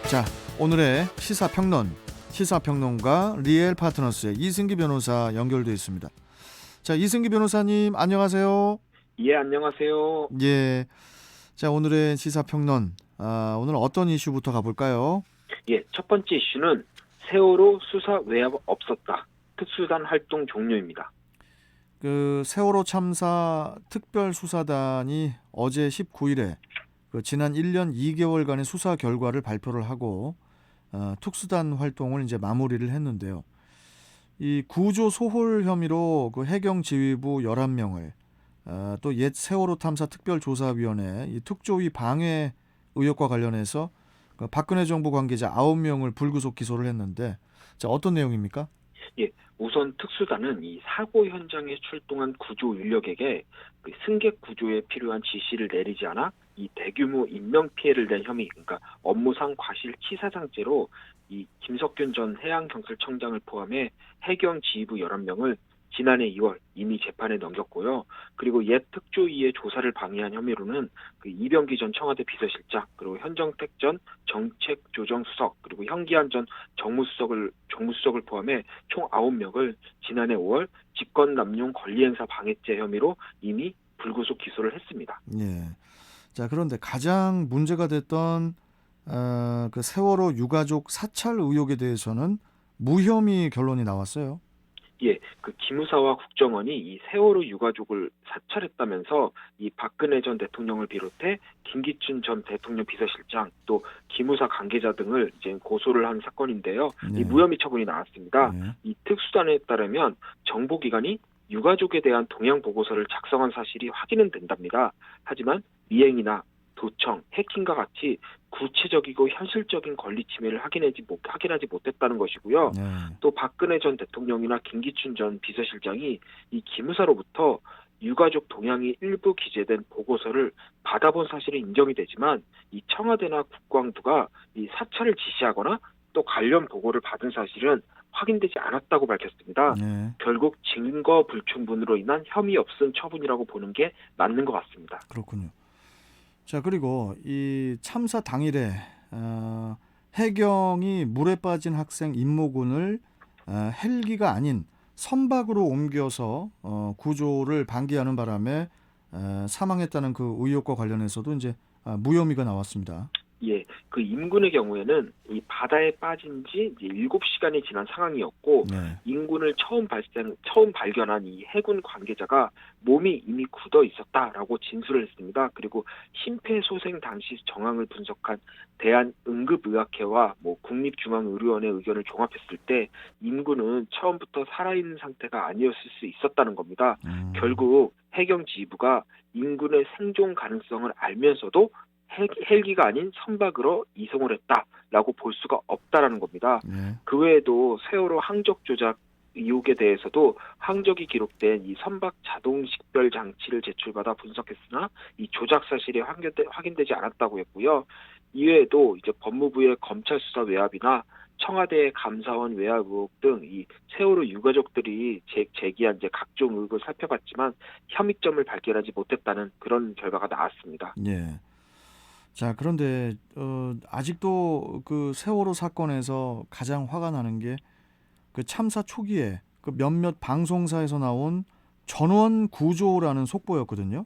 자, 오늘의 시사평론, 시사평론가 리엘 파트너스의 이승기 변호사 연결되어 있습니다. 자, 이승기 변호사님 안녕하세요. 예, 안녕하세요. 예, 자, 오늘의 시사평론, 오늘 어떤 이슈부터 가볼까요? 예, 첫 번째 이슈는 세월호 수사 외압 없었다. 특수단 활동 종료입니다. 그 세월호 참사 특별수사단이 어제 19일에 지난 1년 2개월간의 수사 결과를 발표를 하고 특수단 활동을 이제 마무리를 했는데요. 이 구조 소홀 혐의로 그 해경 지휘부 11명을 또 옛 세월호 탐사 특별조사위원회 이 특조위 방해 의혹과 관련해서 그 박근혜 정부 관계자 9명을 불구속 기소를 했는데, 자, 어떤 내용입니까? 예, 우선 특수단은 이 사고 현장에 출동한 구조 인력에게 그 승객 구조에 필요한 지시를 내리지 않아 이 대규모 인명 피해를 낸 혐의, 그러니까 업무상 과실치사상죄로 이 김석균 전 해양경찰청장을 포함해 해경 지휘부 11명을 지난해 2월 이미 재판에 넘겼고요. 그리고 옛 특조위의 조사를 방해한 혐의로는 그 이병기 전 청와대 비서실장, 그리고 현정택 전 정책조정수석, 그리고 현기한 전 정무수석을 포함해 총 9명을 지난해 5월 직권남용 권리행사 방해죄 혐의로 이미 불구속 기소를 했습니다. 예. 자, 그런데 가장 문제가 됐던 그 세월호 유가족 사찰 의혹에 대해서는 무혐의 결론이 나왔어요. 예, 그 기무사와 국정원이 이 세월호 유가족을 사찰했다면서 이 박근혜 전 대통령을 비롯해 김기춘 전 대통령 비서실장 또 기무사 관계자 등을 이제 고소를 한 사건인데요. 네. 이 무혐의 처분이 나왔습니다. 네. 이 특수단에 따르면 정보기관이 유가족에 대한 동향 보고서를 작성한 사실이 확인은 된답니다. 하지만 미행이나 도청, 해킹과 같이 구체적이고 현실적인 권리 침해를 확인하지 못했다는 것이고요. 네. 또 박근혜 전 대통령이나 김기춘 전 비서실장이 이 기무사로부터 유가족 동향이 일부 기재된 보고서를 받아본 사실이 인정이 되지만 이 청와대나 국방부가 이 사찰을 지시하거나 또 관련 보고를 받은 사실은 확인되지 않았다고 밝혔습니다. 네. 결국 증거 불충분으로 인한 혐의 없음 처분이라고 보는 게 맞는 것 같습니다. 그렇군요. 자, 그리고 이 참사 당일에 해경이 물에 빠진 학생 임모군을 헬기가 아닌 선박으로 옮겨서 구조를 방기하는 바람에 사망했다는 그 의혹과 관련해서도 이제 무혐의가 나왔습니다. 예, 그 임군의 경우에는 이 바다에 빠진 지 이제 7시간이 지난 상황이었고, 네. 임군을 처음 발견한 이 해군 관계자가 몸이 이미 굳어 있었다라고 진술을 했습니다. 그리고 심폐소생 당시 정황을 분석한 대한응급의학회와 국립중앙의료원의 의견을 종합했을 때 임군은 처음부터 살아있는 상태가 아니었을 수 있었다는 겁니다. 결국 해경 지휘부가 임군의 생존 가능성을 알면서도 헬기가 아닌 선박으로 이송을 했다라고 볼 수가 없다라는 겁니다. 네. 그 외에도 세월호 항적 조작 의혹에 대해서도 항적이 기록된 이 선박 자동 식별 장치를 제출받아 분석했으나 이 조작 사실이 확인되지 않았다고 했고요. 이외에도 이제 법무부의 검찰 수사 외압이나 청와대 감사원 외압 의혹 등 이 세월호 유가족들이 제기한 이제 각종 의혹을 살펴봤지만 혐의점을 발견하지 못했다는 그런 결과가 나왔습니다. 예. 자, 그런데 아직도 그 세월호 사건에서 가장 화가 나는 게 그 참사 초기에 그 몇몇 방송사에서 나온 전원 구조라는 속보였거든요.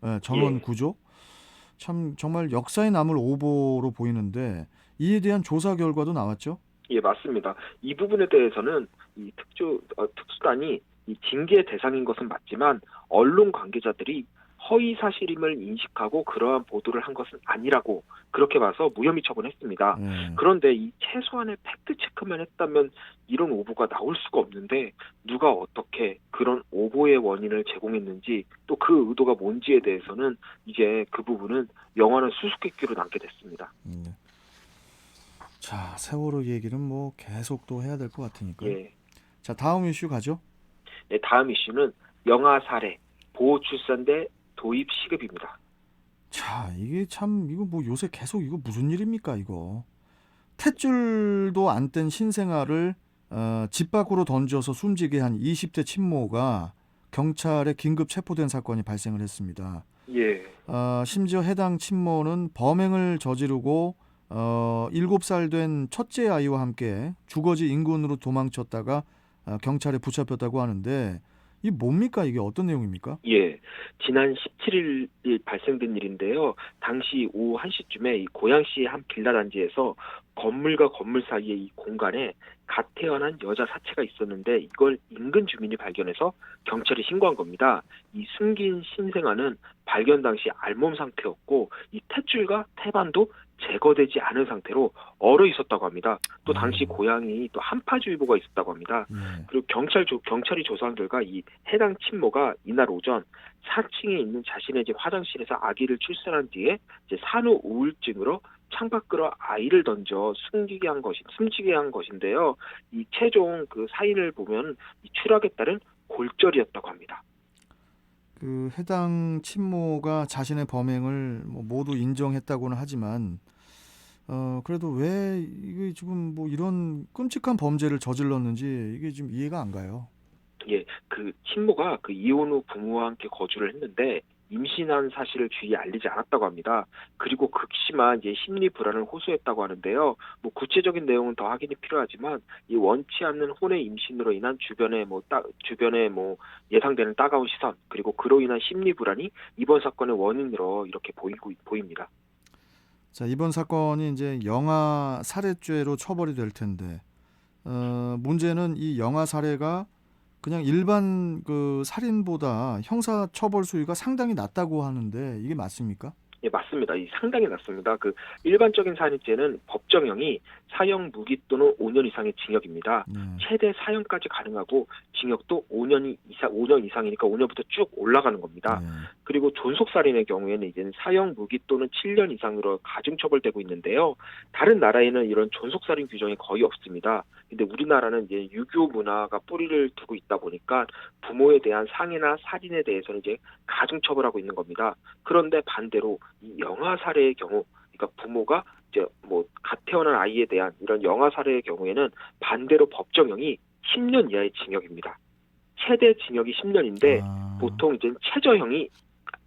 네, 전원 예. 구조. 참 정말 역사에 남을 오보로 보이는데 이에 대한 조사 결과도 나왔죠. 예, 맞습니다. 이 부분에 대해서는 이 특수단이 이 징계 대상인 것은 맞지만 언론 관계자들이 허위 사실임을 인식하고 그러한 보도를 한 것은 아니라고 그렇게 봐서 무혐의 처분했습니다. 네. 그런데 이 최소한의 팩트 체크만 했다면 이런 오보가 나올 수가 없는데 누가 어떻게 그런 오보의 원인을 제공했는지 또 그 의도가 뭔지에 대해서는 이제 그 부분은 영원한 수수께끼로 남게 됐습니다. 자, 세월호 얘기는 뭐 계속 또 해야 될 것 같으니까. 예. 자, 다음 이슈 가죠. 네, 다음 이슈는 영아 살해, 보호 출산대 도입 시급입니다. 자, 이게 참 이거 뭐 요새 계속 이거 무슨 일입니까 이거. 탯줄도 안 뗀 신생아를 집 밖으로 던져서 숨지게 한 20대 친모가 경찰에 긴급 체포된 사건이 발생을 했습니다. 예. 심지어 해당 친모는 범행을 저지르고 7살 된 첫째 아이와 함께 주거지 인근으로 도망쳤다가 경찰에 붙잡혔다고 하는데 이 뭡니까? 이게 어떤 내용입니까? 예, 지난 17일 발생된 일인데요. 당시 오후 1시쯤에 이 고양시의 한 빌라 단지에서 건물과 건물 사이의 이 공간에 갓 태어난 여자 사체가 있었는데 이걸 인근 주민이 발견해서 경찰에 신고한 겁니다. 이 숨긴 신생아는 발견 당시 알몸 상태였고 이 탯줄과 태반도 제거되지 않은 상태로 얼어 있었다고 합니다. 또 당시 아유, 고양이 또 한파주의보가 있었다고 합니다. 예. 그리고 경찰이 조사한 결과 이 해당 친모가 이날 오전 4층에 있는 자신의 집 화장실에서 아기를 출산한 뒤에 이제 산후 우울증으로 창밖으로 아이를 던져 숨지게 한 것인데요. 이 최종 그 사인을 보면 이 추락에 따른 골절이었다고 합니다. 그 해당 친모가 자신의 범행을 뭐 모두 인정했다고는 하지만 그래도 왜 이게 지금 뭐 이런 끔찍한 범죄를 저질렀는지 이게 좀 이해가 안 가요. 예, 그 친모가 그 이혼 후 부모와 함께 거주를 했는데 임신한 사실을 주위에 알리지 않았다고 합니다. 그리고 극심한 이제 심리 불안을 호소했다고 하는데요. 뭐 구체적인 내용은 더 확인이 필요하지만 이 원치 않는 혼의 임신으로 인한 주변에 뭐 예상되는 따가운 시선 그리고 그로 인한 심리 불안이 이번 사건의 원인으로 이렇게 보입니다. 자, 이번 사건이 이제 영아 살해죄로 처벌이 될 텐데 문제는 이 영아 살해가 그냥 일반 그 살인보다 형사 처벌 수위가 상당히 낮다고 하는데 이게 맞습니까? 예, 맞습니다. 이 상당히 낮습니다. 그 일반적인 살인죄는 법정형이 사형 무기 또는 5년 이상의 징역입니다. 네. 최대 사형까지 가능하고 징역도 5년 이상이니까 5년부터 쭉 올라가는 겁니다. 네. 그리고 존속살인의 경우에는 이제는 사형 무기 또는 7년 이상으로 가중처벌되고 있는데요. 다른 나라에는 이런 존속살인 규정이 거의 없습니다. 근데 우리나라는 이제 유교 문화가 뿌리를 두고 있다 보니까 부모에 대한 상해나 살인에 대해서는 이제 가중처벌하고 있는 겁니다. 그런데 반대로 이 영아 살해의 경우, 그러니까 부모가 이제 뭐 갓 태어난 아이에 대한 이런 영아 살해의 경우에는 반대로 법정형이 10년 이하의 징역입니다. 최대 징역이 10년인데 아, 보통 이제 최저형이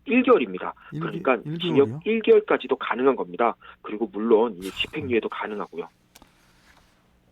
1개월입니다. 그러니까 징역 1개월이요? 1개월까지도 가능한 겁니다. 그리고 물론 이 집행유예도 가능하고요.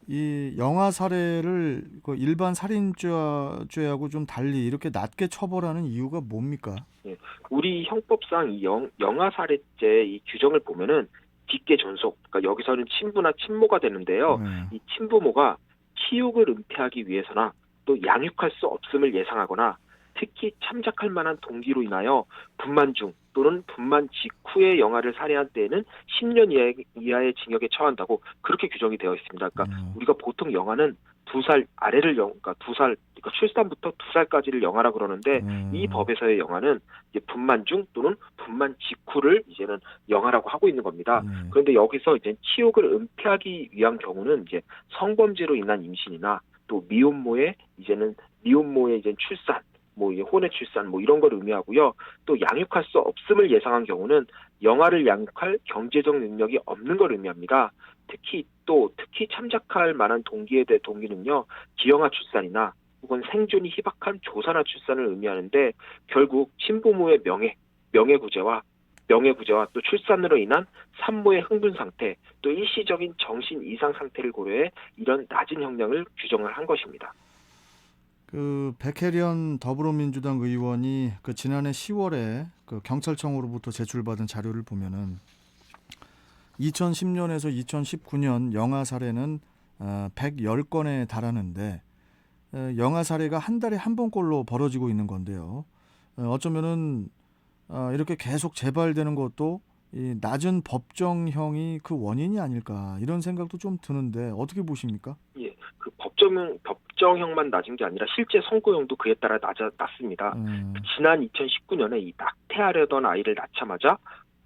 이 영아 살해를 그 일반 살인죄하고 좀 달리 이렇게 낮게 처벌하는 이유가 뭡니까? 예, 우리 형법상 이 영아 살해죄 이 규정을 보면은 직계 존속, 그러니까 여기서는 친부나 친모가 되는데요. 네. 이 친부모가 치욕을 은폐하기 위해서나 또 양육할 수 없음을 예상하거나 특히 참작할 만한 동기로 인하여 분만 중 또는 분만 직후에 영아를 살해한 때에는 10년 이하의 징역에 처한다고 그렇게 규정이 되어 있습니다. 그러니까 우리가 보통 영아는 2살 아래를 그러니까 2살, 그러니까 출산부터 2살까지를 영아라 그러는데 이 음, 법에서의 영아는 이제 분만 중 또는 분만 직후를 이제는 영아라고 하고 있는 겁니다. 네. 그런데 여기서 이제 치욕을 은폐하기 위한 경우는 이제 성범죄로 인한 임신이나 또 미혼모의 이제 출산, 뭐 혼의 출산 뭐 이런 걸 의미하고요. 또 양육할 수 없음을 예상한 경우는 영아를 양육할 경제적 능력이 없는 걸 의미합니다. 특히 참작할 만한 동기는요. 기형아 출산이나 혹은 생존이 희박한 조산아 출산을 의미하는데 결국 친부모의 명예구제와 또 출산으로 인한 산모의 흥분 상태, 또 일시적인 정신 이상 상태를 고려해 이런 낮은 형량을 규정을 한 것입니다. 그 백혜련 더불어민주당 의원이 그 지난해 10월에 그 경찰청으로부터 제출받은 자료를 보면은 2010년에서 2019년 영아 살해는 110건에 달하는데 영아 살해가 한 달에 한 번꼴로 벌어지고 있는 건데요. 어쩌면은 이렇게 계속 재발되는 것도 이 낮은 법정형이 그 원인이 아닐까 이런 생각도 좀 드는데 어떻게 보십니까? 예, 그 법정형만 낮은 게 아니라 실제 선고형도 그에 따라 낮습니다. 지난 2019년에 이 낙태하려던 아이를 낳자마자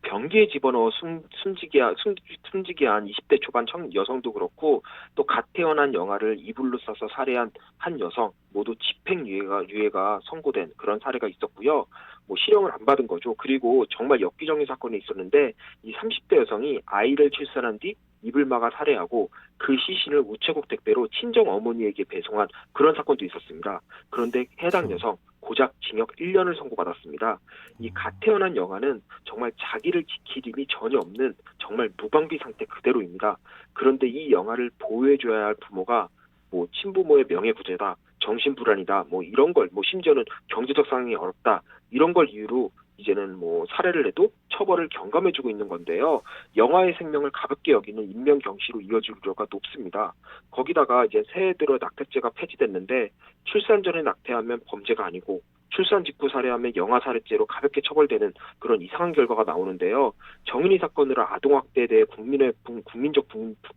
변기에 집어넣어 숨지게 한 20대 초반 여성도 그렇고 또 갓 태어난 영아를 이불로 싸서 살해한 한 여성 모두 집행유예가 선고된 그런 사례가 있었고요. 뭐 실형을 안 받은 거죠. 그리고 정말 엽기적인 사건이 있었는데 이 30대 여성이 아이를 출산한 뒤 입을 막아 살해하고 그 시신을 우체국 택배로 친정 어머니에게 배송한 그런 사건도 있었습니다. 그런데 해당 그렇죠. 여성 고작 징역 1년을 선고받았습니다. 이 갓 태어난 영아는 정말 자기를 지킬 힘이 전혀 없는 정말 무방비 상태 그대로입니다. 그런데 이 영아를 보호해줘야 할 부모가 뭐 친부모의 명예구제다, 정신불안이다, 뭐 이런 걸, 뭐 심지어는 경제적 상황이 어렵다 이런 걸 이유로 이제는 뭐 살해를 해도 처벌을 경감해주고 있는 건데요. 영아의 생명을 가볍게 여기는 인명 경시로 이어질 우려가 높습니다. 거기다가 이제 새해 들어 낙태죄가 폐지됐는데 출산 전에 낙태하면 범죄가 아니고 출산 직후 살해하면 영아 살해죄로 가볍게 처벌되는 그런 이상한 결과가 나오는데요. 정인이 사건으로 아동학대에 대해 국민적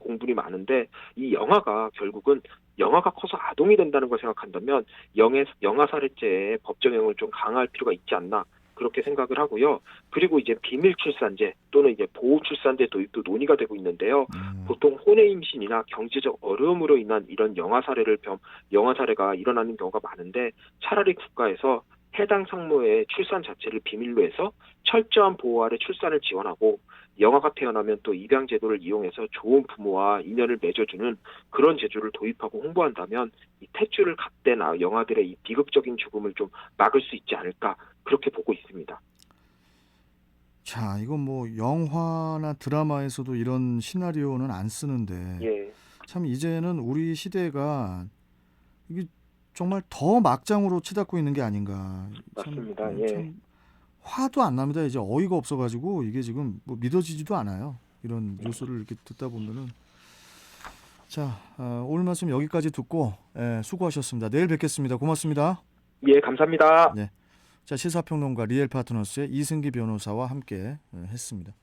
공분이 많은데 이 영아가 결국은 영아가 커서 아동이 된다는 걸 생각한다면 영아 살해죄의 법정형을 좀 강화할 필요가 있지 않나 그렇게 생각을 하고요. 그리고 이제 비밀 출산제 또는 이제 보호 출산제 도입도 논의가 되고 있는데요. 보통 혼외 임신이나 경제적 어려움으로 인한 이런 영아 사례가 일어나는 경우가 많은데 차라리 국가에서 해당 상모의 출산 자체를 비밀로 해서 철저한 보호 아래 출산을 지원하고 영아가 태어나면 또 입양 제도를 이용해서 좋은 부모와 인연을 맺어주는 그런 제도를 도입하고 홍보한다면 이 탯줄을 갓댄 영아들의 이 비극적인 죽음을 좀 막을 수 있지 않을까 그렇게 보고 있습니다. 자, 이건 뭐 영화나 드라마에서도 이런 시나리오는 안 쓰는데 예, 참 이제는 우리 시대가 이게 정말 더 막장으로 치닫고 있는 게 아닌가. 맞습니다. 예. 참 화도 안 납니다. 이제 어이가 없어가지고 이게 지금 뭐 믿어지지도 않아요. 이런 뉴스를 이렇게 듣다 보면은. 자, 오늘 말씀 여기까지 듣고 수고하셨습니다. 내일 뵙겠습니다. 고맙습니다. 예, 감사합니다. 네. 자, 시사평론가 리얼 파트너스의 이승기 변호사와 함께 했습니다.